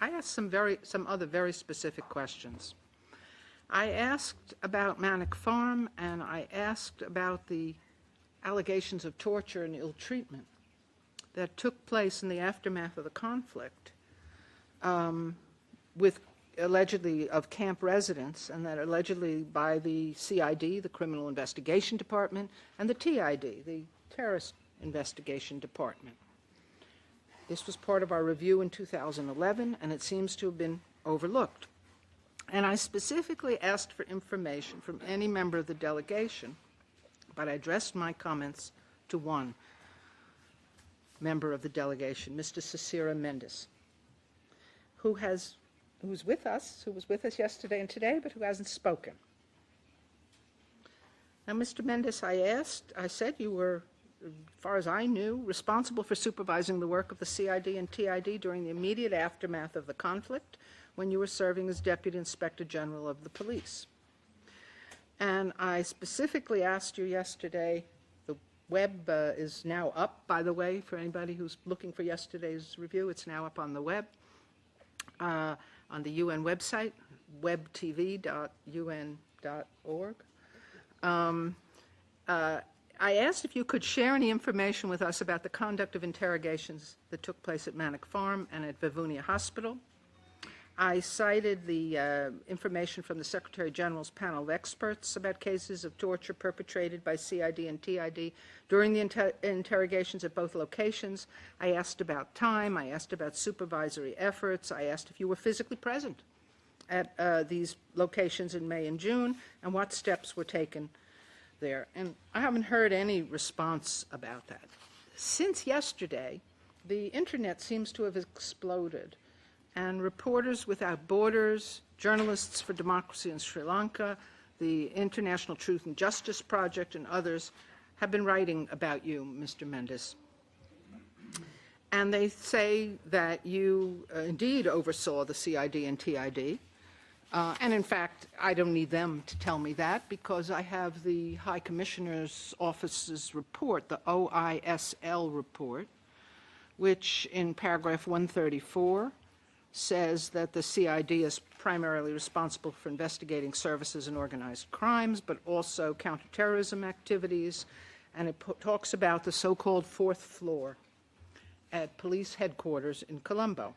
I asked some other very specific questions. I asked about Manic Farm, and I asked about the allegations of torture and ill treatment that took place in the aftermath of the conflict with allegedly of camp residents, and that allegedly by the CID, the Criminal Investigation Department, and the TID, the Terrorist Investigation Department. This was part of our review in 2011, and it seems to have been overlooked. And I specifically asked for information from any member of the delegation, but I addressed my comments to one member of the delegation, Mr. Cecira Mendes, who was with us yesterday and today, but who hasn't spoken. Now, Mr. Mendes, I said you were, as far as I knew, responsible for supervising the work of the CID and TID during the immediate aftermath of the conflict when you were serving as Deputy Inspector General of the Police. And I specifically asked you yesterday, the web is now up, by the way, for anybody who's looking for yesterday's review, it's now up on the web, on the UN website, webtv.un.org. I asked if you could share any information with us about the conduct of interrogations that took place at Manic Farm and at Vivunia Hospital. I cited the information from the Secretary General's panel of experts about cases of torture perpetrated by CID and TID during the interrogations at both locations. I asked about time. I asked about supervisory efforts. I asked if you were physically present at these locations in May and June, and what steps were taken there. And I haven't heard any response about that. Since yesterday, the internet seems to have exploded, and Reporters Without Borders, Journalists for Democracy in Sri Lanka, the International Truth and Justice Project, and others have been writing about you, Mr. Mendes. And they say that you indeed oversaw the CID and TID. And in fact, I don't need them to tell me that, because I have the High Commissioner's Office's report, the OISL report, which in paragraph 134 says that the CID is primarily responsible for investigating services and organized crimes, but also counterterrorism activities, and it talks about the so-called fourth floor at police headquarters in Colombo,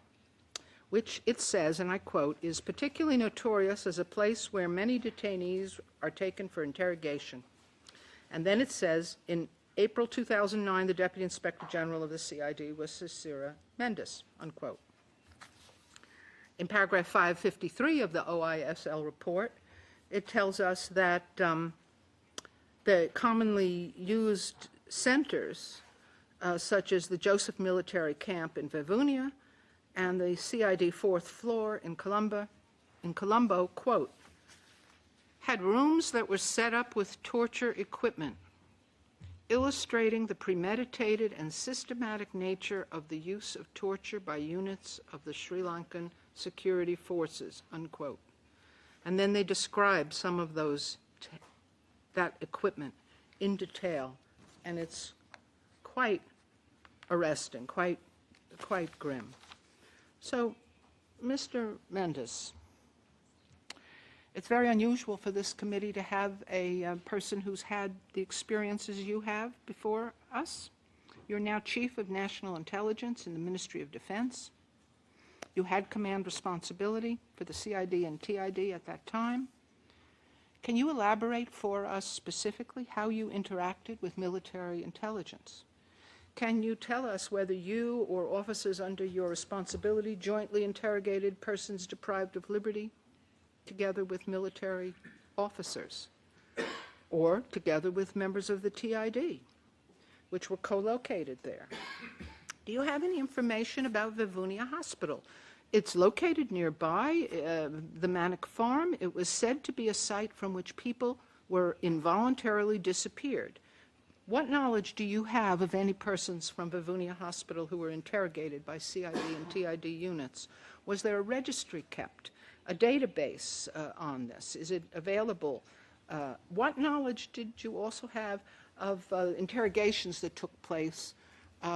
which it says, and I quote, is particularly notorious as a place where many detainees are taken for interrogation. And then it says, in April 2009, the Deputy Inspector General of the CID was Cecira Mendes, unquote. In paragraph 553 of the OISL report, it tells us that the commonly used centers, such as the Joseph Military Camp in Vivunia and the CID fourth floor in Colombo, quote, had rooms that were set up with torture equipment, illustrating the premeditated and systematic nature of the use of torture by units of the Sri Lankan security forces, unquote. And then they describe some of that equipment in detail, and it's quite arresting, quite grim. So, Mr. Mendes, it's very unusual for this committee to have a person who's had the experiences you have before us. You're now Chief of National Intelligence in the Ministry of Defense. You had command responsibility for the CID and TID at that time. Can you elaborate for us specifically how you interacted with military intelligence? Can you tell us whether you or officers under your responsibility jointly interrogated persons deprived of liberty together with military officers, or together with members of the TID, which were co-located there? Do you have any information about Vivunia Hospital? It's located nearby the Manic Farm. It was said to be a site from which people were involuntarily disappeared. What knowledge do you have of any persons from Vivunia Hospital who were interrogated by CID and TID units? Was there a registry kept, a database on this? Is it available? What knowledge did you also have of interrogations that took place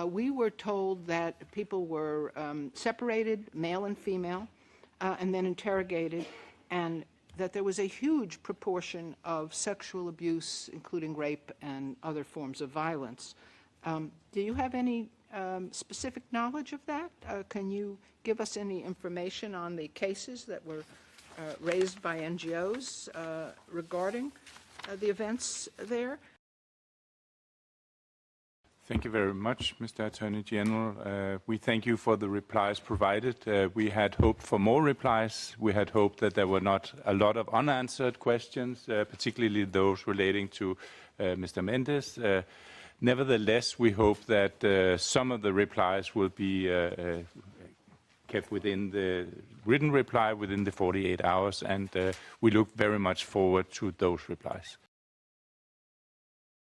we were told that people were separated, male and female, and then interrogated, and that there was a huge proportion of sexual abuse, including rape and other forms of violence. Do you have any specific knowledge of that? Can you give us any information on the cases that were raised by NGOs regarding the events there? Thank you very much, Mr. Attorney General. We thank you for the replies provided. We had hoped for more replies. We had hoped that there were not a lot of unanswered questions, particularly those relating to Mr. Mendes. Nevertheless, we hope that some of the replies will be kept within the written reply within the 48 hours, and we look very much forward to those replies.